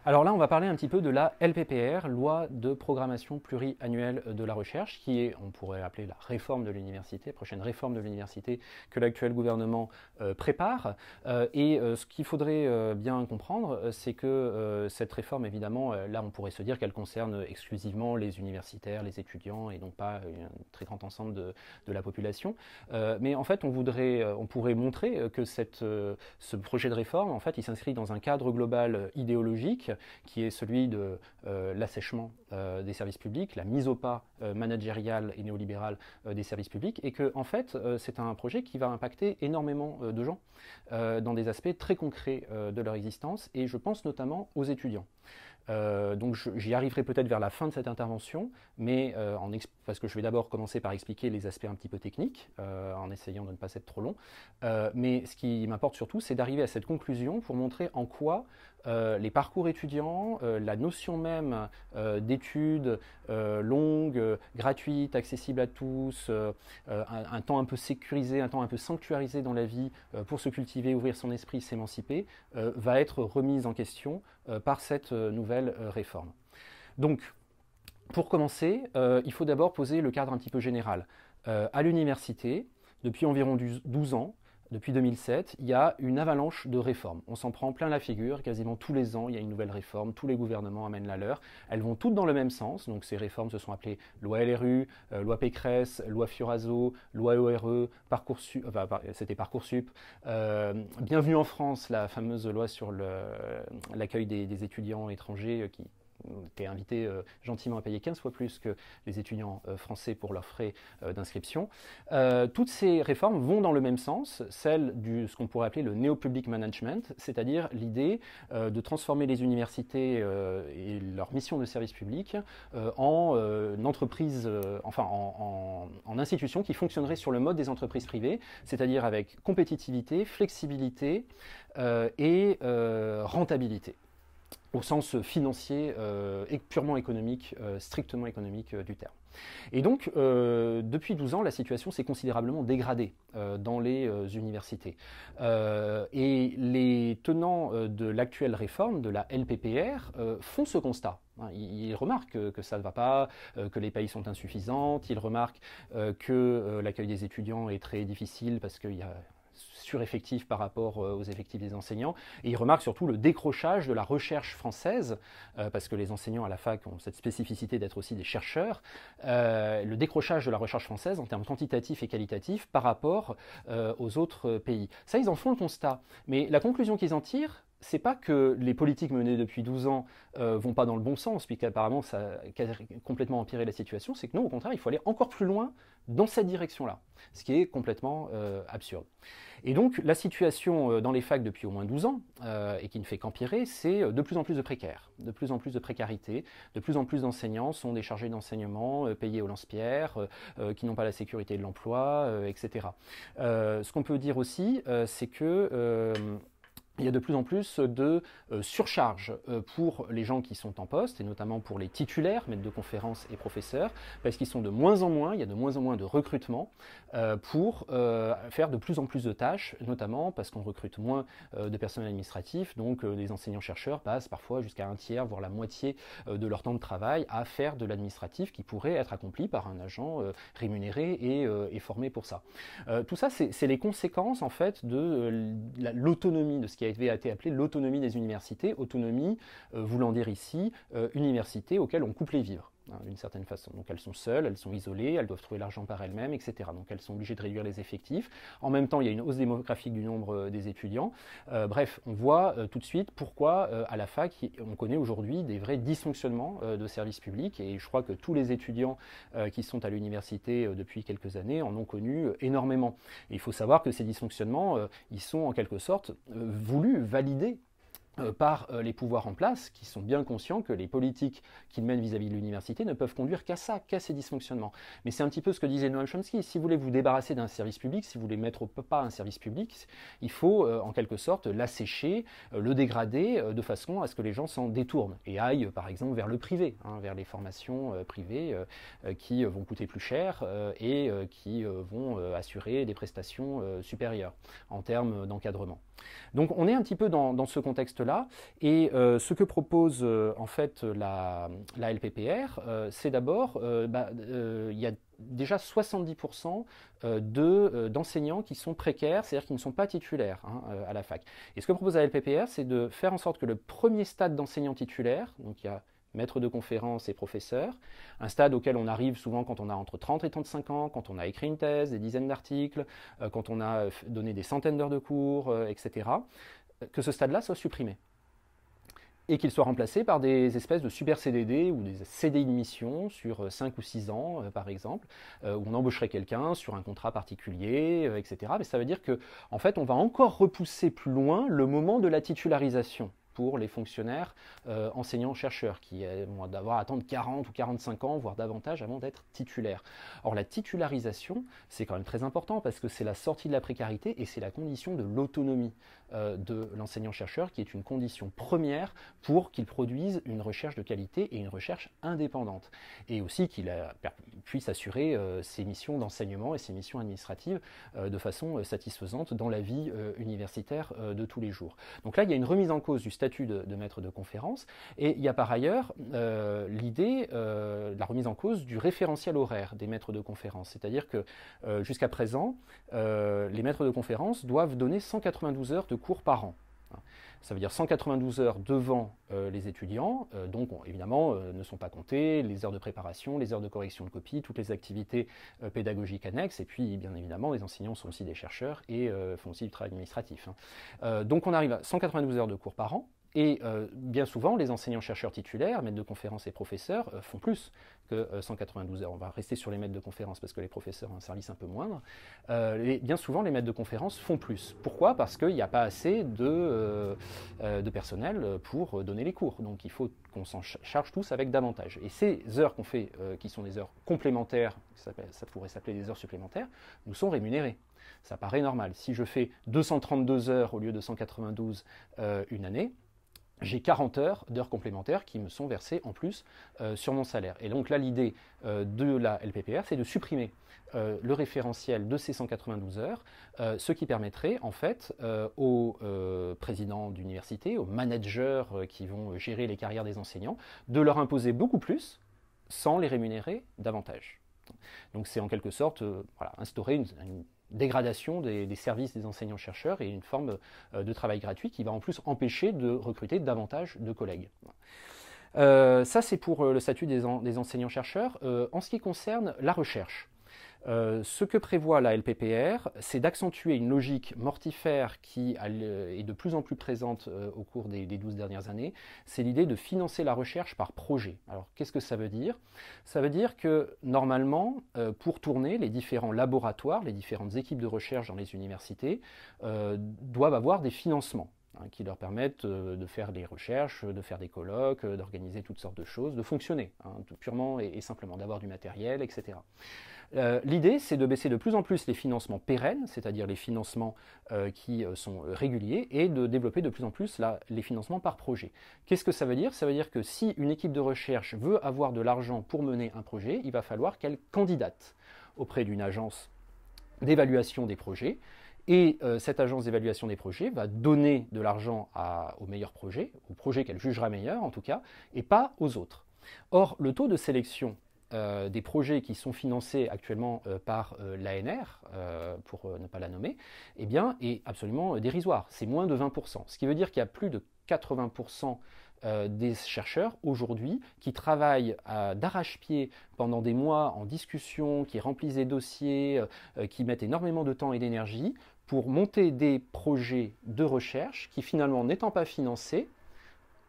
Alors là, on va parler un petit peu de la LPPR, Loi de programmation pluriannuelle de la recherche, qui est, on pourrait l'appeler la réforme de l'université, prochaine réforme de l'université que l'actuel gouvernement prépare. Ce qu'il faudrait bien comprendre, c'est que cette réforme, évidemment, là, on pourrait se dire qu'elle concerne exclusivement les universitaires, les étudiants, et donc pas un très grand ensemble de la population. Mais en fait, on pourrait montrer que ce projet de réforme, en fait, il s'inscrit dans un cadre global idéologique qui est celui de l'assèchement des services publics, la mise au pas managériale et néolibérale des services publics, et que en fait c'est un projet qui va impacter énormément de gens dans des aspects très concrets de leur existence, et je pense notamment aux étudiants. Donc j'y arriverai peut-être vers la fin de cette intervention, mais parce que je vais d'abord commencer par expliquer les aspects un petit peu techniques, en essayant de ne pas être trop long. Mais ce qui m'importe surtout, c'est d'arriver à cette conclusion pour montrer en quoi les parcours étudiants, la notion même d'études longues, gratuites, accessibles à tous, un temps un peu sécurisé, un temps un peu sanctuarisé dans la vie pour se cultiver, ouvrir son esprit, s'émanciper, va être remise en question par cette nouvelle réforme. Donc, pour commencer, il faut d'abord poser le cadre un petit peu général. À l'université, depuis environ 12 ans, depuis 2007, il y a une avalanche de réformes. On s'en prend plein la figure, quasiment tous les ans, il y a une nouvelle réforme, tous les gouvernements amènent la leur. Elles vont toutes dans le même sens, donc ces réformes se sont appelées loi LRU, loi Pécresse, loi Fioraso, loi ORE, Parcoursup, c'était Parcoursup, Bienvenue en France, la fameuse loi sur l'accueil des étudiants étrangers qui est invité gentiment à payer 15 fois plus que les étudiants français pour leurs frais d'inscription. Toutes ces réformes vont dans le même sens, celle de ce qu'on pourrait appeler le néo-public management, c'est-à-dire l'idée de transformer les universités et leur mission de service public en entreprises, en institutions qui fonctionneraient sur le mode des entreprises privées, c'est-à-dire avec compétitivité, flexibilité et rentabilité, au sens financier et purement économique, strictement économique du terme. Et donc, depuis 12 ans, la situation s'est considérablement dégradée dans les universités. Et les tenants de l'actuelle réforme, de la LPPR, font ce constat. Ils remarquent que ça ne va pas, que les payes sont insuffisantes, ils remarquent que l'accueil des étudiants est très difficile parce qu'il y a sureffectif par rapport aux effectifs des enseignants. Et il remarque surtout le décrochage de la recherche française, parce que les enseignants à la fac ont cette spécificité d'être aussi des chercheurs, le décrochage de la recherche française en termes quantitatifs et qualitatifs par rapport aux autres pays. Ça, ils en font le constat. Mais la conclusion qu'ils en tirent, c'est pas que les politiques menées depuis 12 ans vont pas dans le bon sens, puisqu'apparemment ça a complètement empiré la situation, c'est que non, au contraire, il faut aller encore plus loin dans cette direction-là, ce qui est complètement absurde. Et donc la situation dans les facs depuis au moins 12 ans, et qui ne fait qu'empirer, c'est de plus en plus de précaires, de plus en plus de précarité, de plus en plus d'enseignants sont des chargés d'enseignement payés au lance-pierre, qui n'ont pas la sécurité de l'emploi, etc. Ce qu'on peut dire aussi, c'est que il y a de plus en plus de surcharge pour les gens qui sont en poste, et notamment pour les titulaires, maîtres de conférences et professeurs, parce qu'ils sont de moins en moins, il y a de moins en moins de recrutement pour faire de plus en plus de tâches, notamment parce qu'on recrute moins de personnel administratif, donc les enseignants-chercheurs passent parfois jusqu'à un tiers, voire la moitié de leur temps de travail à faire de l'administratif qui pourrait être accompli par un agent rémunéré et formé pour ça. Tout ça, c'est les conséquences en fait de l'autonomie de ce qui a été appelé l'autonomie des universités, autonomie voulant dire ici universités auxquelles on coupe les vivres, d'une certaine façon. Donc elles sont seules, elles sont isolées, elles doivent trouver l'argent par elles-mêmes, etc. Donc elles sont obligées de réduire les effectifs. En même temps, il y a une hausse démographique du nombre des étudiants. Bref, on voit tout de suite pourquoi à la fac, on connaît aujourd'hui des vrais dysfonctionnements de services publics, et je crois que tous les étudiants qui sont à l'université depuis quelques années en ont connu énormément. Et il faut savoir que ces dysfonctionnements, ils sont en quelque sorte voulus, validés par les pouvoirs en place, qui sont bien conscients que les politiques qu'ils mènent vis-à-vis de l'université ne peuvent conduire qu'à ça, qu'à ces dysfonctionnements. Mais c'est un petit peu ce que disait Noam Chomsky, si vous voulez vous débarrasser d'un service public, si vous voulez mettre au pas un service public, il faut en quelque sorte l'assécher, le dégrader de façon à ce que les gens s'en détournent et aillent par exemple vers le privé, vers les formations privées qui vont coûter plus cher et qui vont assurer des prestations supérieures en termes d'encadrement. Donc on est un petit peu dans ce contexte là. Et ce que propose en fait la LPPR, c'est d'abord, il y a déjà 70% d'enseignants qui sont précaires, c'est-à-dire qui ne sont pas titulaires à la fac. Et ce que propose la LPPR, c'est de faire en sorte que le premier stade d'enseignants titulaires, donc il y a maître de conférence et professeur, un stade auquel on arrive souvent quand on a entre 30 et 35 ans, quand on a écrit une thèse, des dizaines d'articles, quand on a donné des centaines d'heures de cours, etc., que ce stade-là soit supprimé et qu'il soit remplacé par des espèces de super CDD ou des CDI de mission sur 5 ou 6 ans, par exemple, où on embaucherait quelqu'un sur un contrat particulier, etc. Mais ça veut dire que, en fait, on va encore repousser plus loin le moment de la titularisation pour les fonctionnaires enseignants-chercheurs qui vont devoir attendre 40 ou 45 ans, voire davantage, avant d'être titulaires. Or, la titularisation, c'est quand même très important parce que c'est la sortie de la précarité et c'est la condition de l'autonomie de l'enseignant-chercheur qui est une condition première pour qu'il produise une recherche de qualité et une recherche indépendante. Et aussi qu'il puisse assurer ses missions d'enseignement et ses missions administratives de façon satisfaisante dans la vie universitaire de tous les jours. Donc là, il y a une remise en cause du statut de maître de conférence et il y a par ailleurs l'idée de la remise en cause du référentiel horaire des maîtres de conférence. C'est-à-dire que jusqu'à présent, les maîtres de conférence doivent donner 192 heures de cours par an. Ça veut dire 192 heures devant les étudiants, donc évidemment ne sont pas comptées les heures de préparation, les heures de correction de copie, toutes les activités pédagogiques annexes, et puis bien évidemment les enseignants sont aussi des chercheurs et font aussi du travail administratif. Donc on arrive à 192 heures de cours par an, et bien souvent les enseignants-chercheurs titulaires, maîtres de conférences et professeurs, font plus que 192 heures. On va rester sur les maîtres de conférences parce que les professeurs ont un service un peu moindre. Bien souvent les maîtres de conférences font plus. Pourquoi? Parce qu'il n'y a pas assez de personnel pour donner les cours. Donc il faut qu'on s'en charge tous avec davantage. Et ces heures qu'on fait, qui sont des heures complémentaires, ça pourrait s'appeler des heures supplémentaires, nous sont rémunérées. Ça paraît normal. Si je fais 232 heures au lieu de 192 une année, j'ai 40 heures d'heures complémentaires qui me sont versées en plus sur mon salaire. Et donc là, l'idée de la LPPR, c'est de supprimer le référentiel de ces 192 heures, ce qui permettrait en fait aux présidents d'université, aux managers qui vont gérer les carrières des enseignants, de leur imposer beaucoup plus sans les rémunérer davantage. Donc c'est en quelque sorte instaurer une dégradation des services des enseignants-chercheurs et une forme de travail gratuit qui va en plus empêcher de recruter davantage de collègues. Ça, c'est pour le statut des enseignants-chercheurs. En ce qui concerne la recherche, ce que prévoit la LPPR, c'est d'accentuer une logique mortifère qui est de plus en plus présente au cours des 12 dernières années. C'est l'idée de financer la recherche par projet. Alors, qu'est-ce que ça veut dire? Ça veut dire que, normalement, pour tourner, les différents laboratoires, les différentes équipes de recherche dans les universités doivent avoir des financements qui leur permettent de faire des recherches, de faire des colloques, d'organiser toutes sortes de choses, de fonctionner, purement et simplement, d'avoir du matériel, etc. L'idée, c'est de baisser de plus en plus les financements pérennes, c'est-à-dire les financements qui sont réguliers, et de développer de plus en plus les financements par projet. Qu'est-ce que ça veut dire? Ça veut dire que si une équipe de recherche veut avoir de l'argent pour mener un projet, il va falloir qu'elle candidate auprès d'une agence d'évaluation des projets, et cette agence d'évaluation des projets va donner de l'argent aux meilleurs projets, aux projets qu'elle jugera meilleurs en tout cas, et pas aux autres. Or, le taux de sélection des projets qui sont financés actuellement par l'ANR, pour ne pas la nommer, eh bien, est absolument dérisoire. C'est moins de 20%. Ce qui veut dire qu'il y a plus de 80% des chercheurs aujourd'hui qui travaillent d'arrache-pied pendant des mois en discussion, qui remplissent des dossiers, qui mettent énormément de temps et d'énergie pour monter des projets de recherche qui, finalement, n'étant pas financés,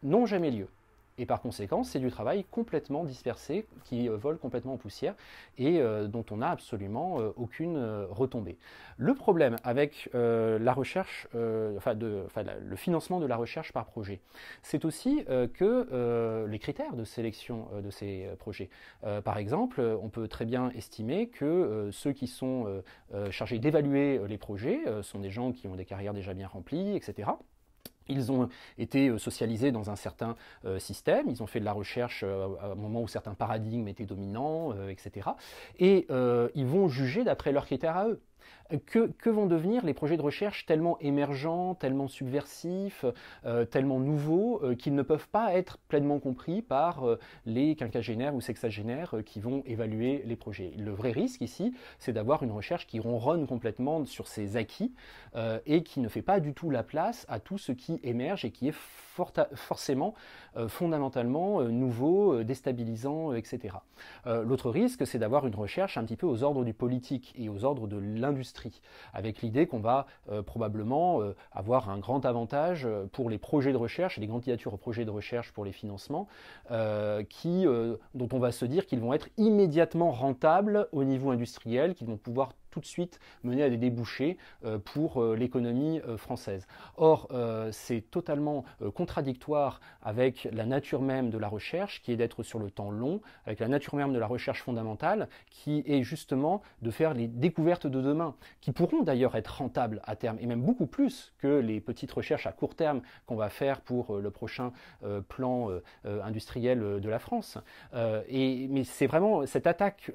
n'ont jamais lieu. Et par conséquent, c'est du travail complètement dispersé, qui vole complètement en poussière et dont on n'a absolument aucune retombée. Le problème avec la recherche, le financement de la recherche par projet, c'est aussi que les critères de sélection de ces projets. Par exemple, on peut très bien estimer que ceux qui sont chargés d'évaluer les projets sont des gens qui ont des carrières déjà bien remplies, etc. Ils ont été socialisés dans un certain système, ils ont fait de la recherche à un moment où certains paradigmes étaient dominants, etc. Et ils vont juger d'après leurs critères à eux. Que vont devenir les projets de recherche tellement émergents, tellement subversifs, tellement nouveaux, qu'ils ne peuvent pas être pleinement compris par les quinquagénaires ou sexagénaires qui vont évaluer les projets. Le vrai risque ici, c'est d'avoir une recherche qui ronronne complètement sur ses acquis et qui ne fait pas du tout la place à tout ce qui émerge et qui est forcément, fondamentalement nouveau, déstabilisant, etc. L'autre risque, c'est d'avoir une recherche un petit peu aux ordres du politique et aux ordres de l'industrie, avec l'idée qu'on va probablement avoir un grand avantage pour les projets de recherche et les candidatures aux projets de recherche pour les financements, dont on va se dire qu'ils vont être immédiatement rentables au niveau industriel, qu'ils vont pouvoir tout de suite mener à des débouchés pour l'économie française. Or, c'est totalement contradictoire avec la nature même de la recherche, qui est d'être sur le temps long, avec la nature même de la recherche fondamentale, qui est justement de faire les découvertes de demain, qui pourront d'ailleurs être rentables à terme, et même beaucoup plus que les petites recherches à court terme qu'on va faire pour le prochain plan industriel de la France. Mais c'est vraiment cette attaque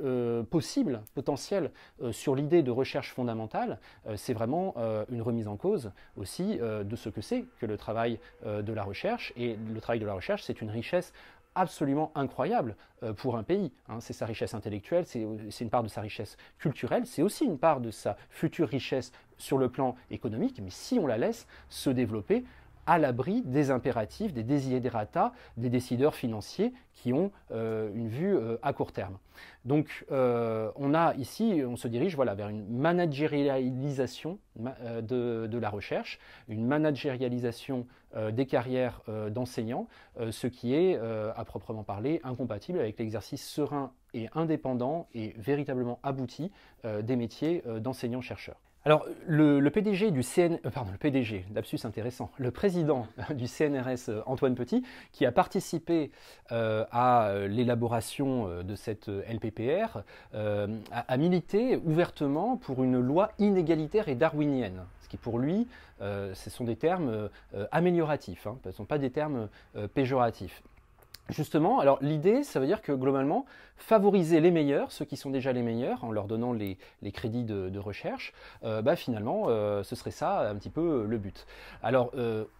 possible, potentielle, sur l'idée de recherche fondamentale, c'est vraiment une remise en cause aussi de ce que c'est que le travail de la recherche. Et le travail de la recherche, c'est une richesse absolument incroyable pour un pays. C'est sa richesse intellectuelle, c'est une part de sa richesse culturelle, c'est aussi une part de sa future richesse sur le plan économique, mais si on la laisse se développer à l'abri des impératifs, des desiderata, des décideurs financiers qui ont une vue à court terme. Donc on se dirige vers une managérialisation de la recherche, une managérialisation des carrières d'enseignants, ce qui est, à proprement parler, incompatible avec l'exercice serein et indépendant et véritablement abouti des métiers d'enseignant-chercheur. Alors, le PDG du le PDG, lapsus intéressant, le président du CNRS, Antoine Petit, qui a participé à l'élaboration de cette LPPR, a milité ouvertement pour une loi inégalitaire et darwinienne, ce qui pour lui, ce sont des termes amélioratifs, ce ne sont pas des termes péjoratifs. Justement, alors l'idée, ça veut dire que globalement, favoriser les meilleurs, ceux qui sont déjà les meilleurs, en leur donnant les crédits de recherche, finalement, ce serait ça un petit peu le but. Alors,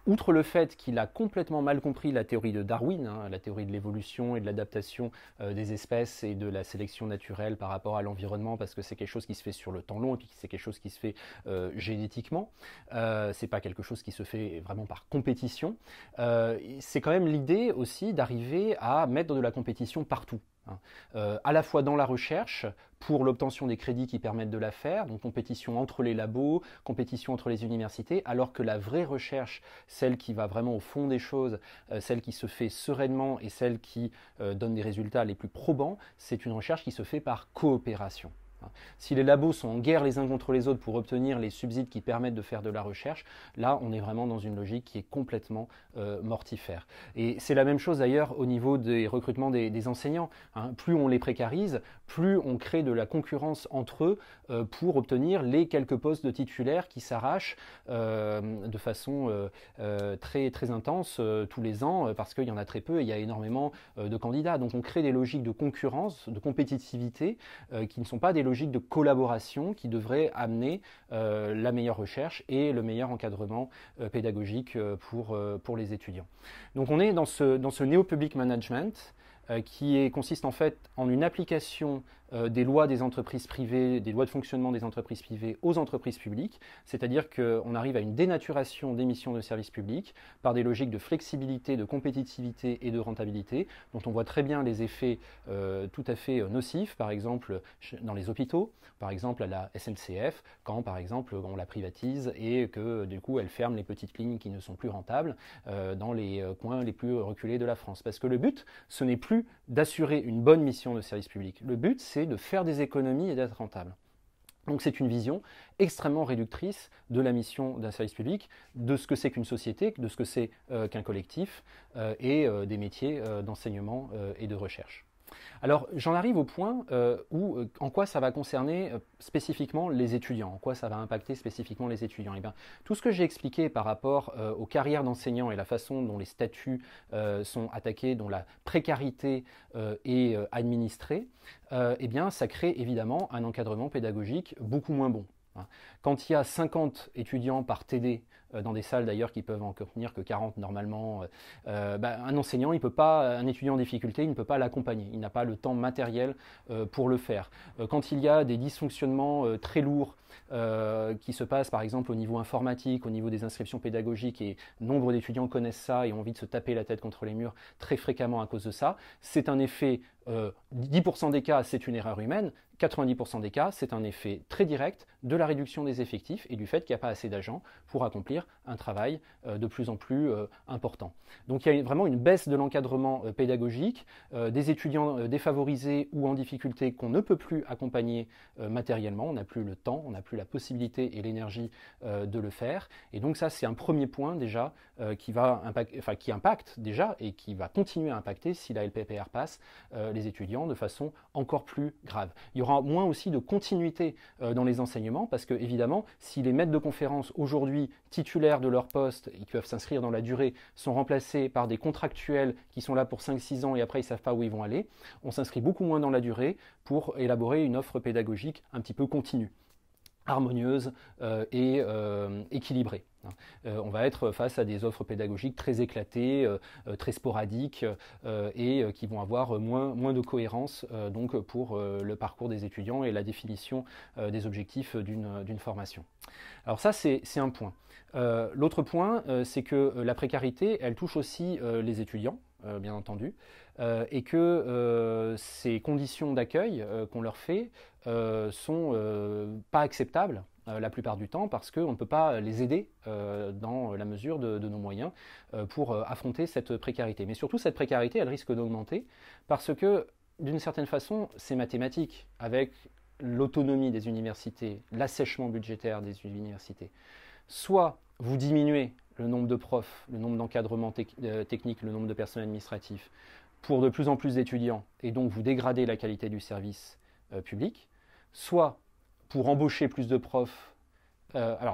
outre le fait qu'il a complètement mal compris la théorie de Darwin, la théorie de l'évolution et de l'adaptation des espèces et de la sélection naturelle par rapport à l'environnement, parce que c'est quelque chose qui se fait sur le temps long et puis c'est quelque chose qui se fait génétiquement, c'est pas quelque chose qui se fait vraiment par compétition. C'est quand même l'idée aussi d'arriver à mettre de la compétition partout, à la fois dans la recherche pour l'obtention des crédits qui permettent de la faire, donc compétition entre les labos, compétition entre les universités, alors que la vraie recherche, celle qui va vraiment au fond des choses, celle qui se fait sereinement et celle qui donne des résultats les plus probants, c'est une recherche qui se fait par coopération. Si les labos sont en guerre les uns contre les autres pour obtenir les subsides qui permettent de faire de la recherche, là on est vraiment dans une logique qui est complètement mortifère. Et c'est la même chose d'ailleurs au niveau des recrutements des enseignants. Plus on les précarise, plus on crée de la concurrence entre eux pour obtenir les quelques postes de titulaires qui s'arrachent de façon très, très intense tous les ans parce qu'il y en a très peu et il y a énormément de candidats. Donc on crée des logiques de concurrence, de compétitivité qui ne sont pas des logiques de collaboration qui devrait amener la meilleure recherche et le meilleur encadrement pédagogique pour les étudiants. Donc on est dans ce néo-public management qui consiste en fait en une application des lois des entreprises privées, des lois de fonctionnement des entreprises privées aux entreprises publiques, c'est-à-dire qu'on arrive à une dénaturation des missions de service public par des logiques de flexibilité, de compétitivité et de rentabilité, dont on voit très bien les effets tout à fait nocifs, par exemple dans les hôpitaux, par exemple à la SNCF, quand par exemple on la privatise et que du coup elle ferme les petites lignes qui ne sont plus rentables dans les coins les plus reculés de la France. Parce que le but, ce n'est plus d'assurer une bonne mission de service public. Le but, c'est de faire des économies et d'être rentable. Donc c'est une vision extrêmement réductrice de la mission d'un service public, de ce que c'est qu'une société, de ce que c'est qu'un collectif et des métiers d'enseignement et de recherche. Alors j'en arrive au point en quoi ça va concerner spécifiquement les étudiants, en quoi ça va impacter spécifiquement les étudiants. Et bien, tout ce que j'ai expliqué par rapport aux carrières d'enseignants et la façon dont les statuts sont attaqués, dont la précarité est administrée, eh bien, ça crée évidemment un encadrement pédagogique beaucoup moins bon. Quand il y a 50 étudiants par TD, dans des salles d'ailleurs qui peuvent en contenir que 40 normalement, un enseignant, un étudiant en difficulté, il ne peut pas l'accompagner, il n'a pas le temps matériel pour le faire. Quand il y a des dysfonctionnements très lourds qui se passent par exemple au niveau informatique, au niveau des inscriptions pédagogiques, et nombre d'étudiants connaissent ça et ont envie de se taper la tête contre les murs très fréquemment à cause de ça, c'est un effet, 10% des cas c'est une erreur humaine, 90% des cas c'est un effet très direct de la réduction des effectifs et du fait qu'il n'y a pas assez d'agents pour accomplir un travail de plus en plus important. Donc il y a vraiment une baisse de l'encadrement pédagogique, des étudiants défavorisés ou en difficulté qu'on ne peut plus accompagner matériellement, on n'a plus le temps, on n'a plus la possibilité et l'énergie de le faire. Et donc ça c'est un premier point déjà qui impacte déjà et qui va continuer à impacter si la LPPR passe les étudiants de façon encore plus grave. Il y aura moins aussi de continuité dans les enseignements parce que évidemment si les maîtres de conférences aujourd'hui titulaires de leur poste et qui peuvent s'inscrire dans la durée sont remplacés par des contractuels qui sont là pour 5-6 ans et après ils ne savent pas où ils vont aller, on s'inscrit beaucoup moins dans la durée pour élaborer une offre pédagogique un petit peu continue, harmonieuse et équilibrée. On va être face à des offres pédagogiques très éclatées, très sporadiques et qui vont avoir moins de cohérence donc pour le parcours des étudiants et la définition des objectifs d'une formation. Alors ça c'est un point. L'autre point c'est que la précarité elle touche aussi les étudiants bien entendu et que ces conditions d'accueil qu'on leur fait sont pas acceptables la plupart du temps parce qu'on ne peut pas les aider dans la mesure de nos moyens pour affronter cette précarité. Mais surtout cette précarité elle risque d'augmenter parce que d'une certaine façon c'est mathématique avec l'autonomie des universités, l'assèchement budgétaire des universités. Soit vous diminuez le nombre de profs, le nombre d'encadrements techniques, le nombre de personnel administratif pour de plus en plus d'étudiants et donc vous dégradez la qualité du service public, soit pour embaucher plus de profs,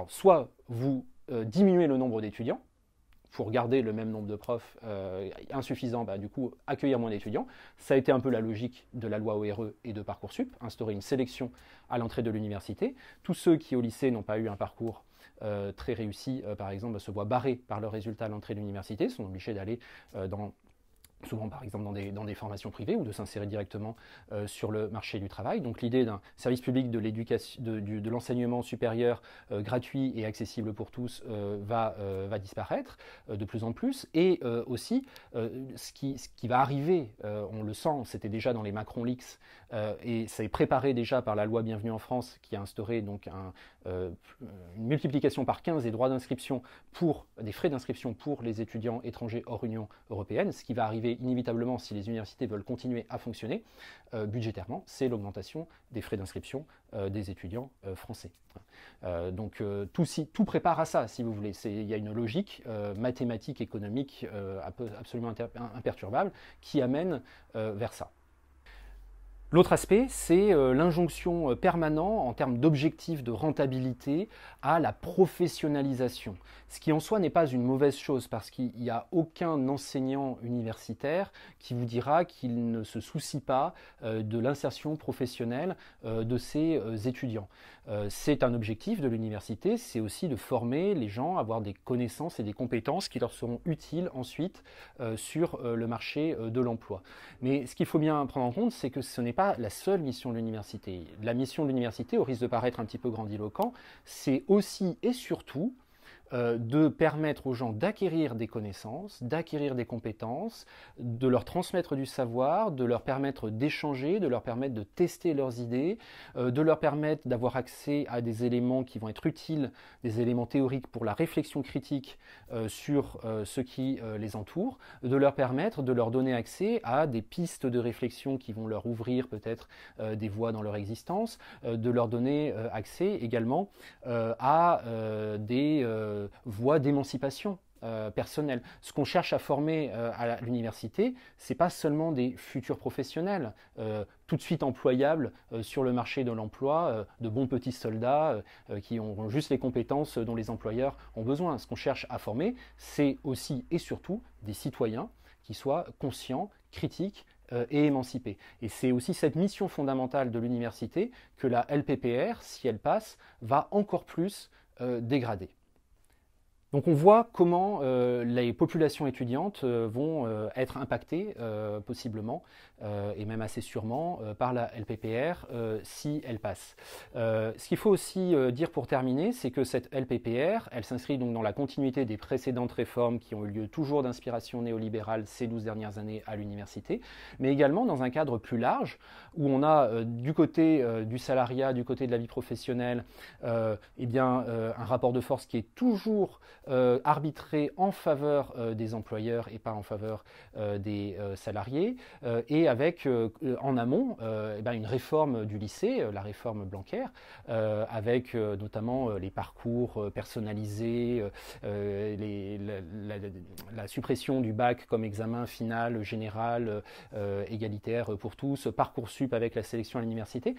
soit vous diminuez le nombre d'étudiants, pour garder le même nombre de profs insuffisant, du coup accueillir moins d'étudiants. Ça a été un peu la logique de la loi ORE et de Parcoursup, instaurer une sélection à l'entrée de l'université. Tous ceux qui au lycée n'ont pas eu un parcours très réussi, par exemple, se voient barrés par leurs résultats à l'entrée de l'université, sont obligés d'aller souvent par exemple dans des formations privées ou de s'insérer directement sur le marché du travail. Donc l'idée d'un service public de l'éducation, de l'enseignement supérieur gratuit et accessible pour tous va disparaître de plus en plus. Et aussi, ce qui va arriver, on le sent, c'était déjà dans les Macron Leaks, et ça est préparé déjà par la loi Bienvenue en France qui a instauré donc une multiplication par 15 des droits d'inscription des frais d'inscription pour les étudiants étrangers hors Union européenne, ce qui va arriver inévitablement si les universités veulent continuer à fonctionner budgétairement, c'est l'augmentation des frais d'inscription des étudiants français. Donc tout prépare à ça, si vous voulez. Il y a une logique mathématique, économique absolument imperturbable qui amène vers ça. L'autre aspect, c'est l'injonction permanente en termes d'objectifs de rentabilité à la professionnalisation. Ce qui en soi n'est pas une mauvaise chose parce qu'il n'y a aucun enseignant universitaire qui vous dira qu'il ne se soucie pas de l'insertion professionnelle de ses étudiants. C'est un objectif de l'université, c'est aussi de former les gens à avoir des connaissances et des compétences qui leur seront utiles ensuite sur le marché de l'emploi. Mais ce qu'il faut bien prendre en compte, c'est que ce n'est pas la seule mission de l'université. La mission de l'université, au risque de paraître un petit peu grandiloquent, c'est aussi et surtout de permettre aux gens d'acquérir des connaissances, d'acquérir des compétences, de leur transmettre du savoir, de leur permettre d'échanger, de leur permettre de tester leurs idées, de leur permettre d'avoir accès à des éléments qui vont être utiles, des éléments théoriques pour la réflexion critique sur ce qui les entoure, de leur permettre de leur donner accès à des pistes de réflexion qui vont leur ouvrir peut-être des voies dans leur existence, de leur donner accès également à des voies d'émancipation personnelle. Ce qu'on cherche à former à l'université, c'est pas seulement des futurs professionnels tout de suite employables sur le marché de l'emploi, de bons petits soldats qui ont juste les compétences dont les employeurs ont besoin. Ce qu'on cherche à former, c'est aussi et surtout des citoyens qui soient conscients, critiques, et émancipée. Et c'est aussi cette mission fondamentale de l'université que la LPPR, si elle passe, va encore plus dégrader. Donc on voit comment les populations étudiantes vont être impactées possiblement et même assez sûrement par la LPPR si elle passe. Ce qu'il faut aussi dire pour terminer, c'est que cette LPPR, elle s'inscrit donc dans la continuité des précédentes réformes qui ont eu lieu toujours d'inspiration néolibérale ces 12 dernières années à l'université, mais également dans un cadre plus large où on a du côté du salariat, du côté de la vie professionnelle, eh bien, un rapport de force qui est toujours arbitré en faveur des employeurs et pas en faveur des salariés, et avec en amont une réforme du lycée, la réforme Blanquer, avec notamment les parcours personnalisés, la suppression du bac comme examen final, général, égalitaire pour tous, Parcoursup avec la sélection à l'université,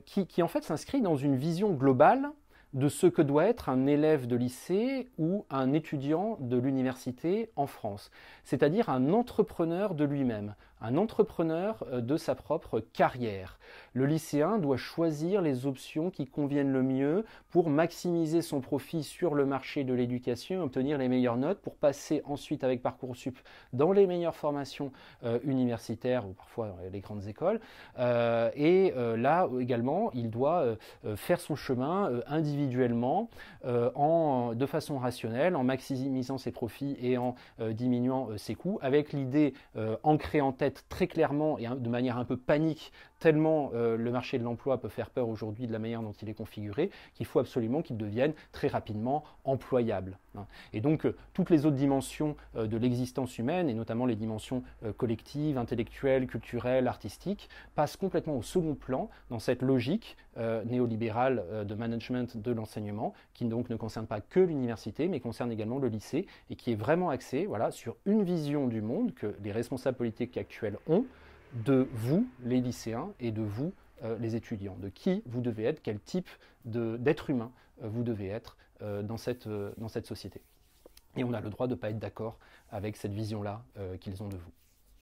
qui en fait s'inscrit dans une vision globale de ce que doit être un élève de lycée ou un étudiant de l'université en France, c'est-à-dire un entrepreneur de lui-même, un entrepreneur de sa propre carrière. Le lycéen doit choisir les options qui conviennent le mieux pour maximiser son profit sur le marché de l'éducation, obtenir les meilleures notes pour passer ensuite avec Parcoursup dans les meilleures formations universitaires ou parfois dans les grandes écoles. Là également, il doit faire son chemin individuellement, de façon rationnelle, en maximisant ses profits et en diminuant ses coûts, avec l'idée ancrée en tête très clairement et de manière un peu panique, tellement le marché de l'emploi peut faire peur aujourd'hui de la manière dont il est configuré, qu'il faut absolument qu'il devienne très rapidement employable. Et donc toutes les autres dimensions de l'existence humaine, et notamment les dimensions collectives, intellectuelles, culturelles, artistiques, passent complètement au second plan dans cette logique néolibérale de management de l'enseignement, qui donc ne concerne pas que l'université, mais concerne également le lycée, et qui est vraiment axée sur une vision du monde que les responsables politiques actuels ont, de vous, les lycéens, et de vous, les étudiants, de qui vous devez être, quel type d'être humain vous devez être dans cette société. Et on a le droit de ne pas être d'accord avec cette vision-là qu'ils ont de vous.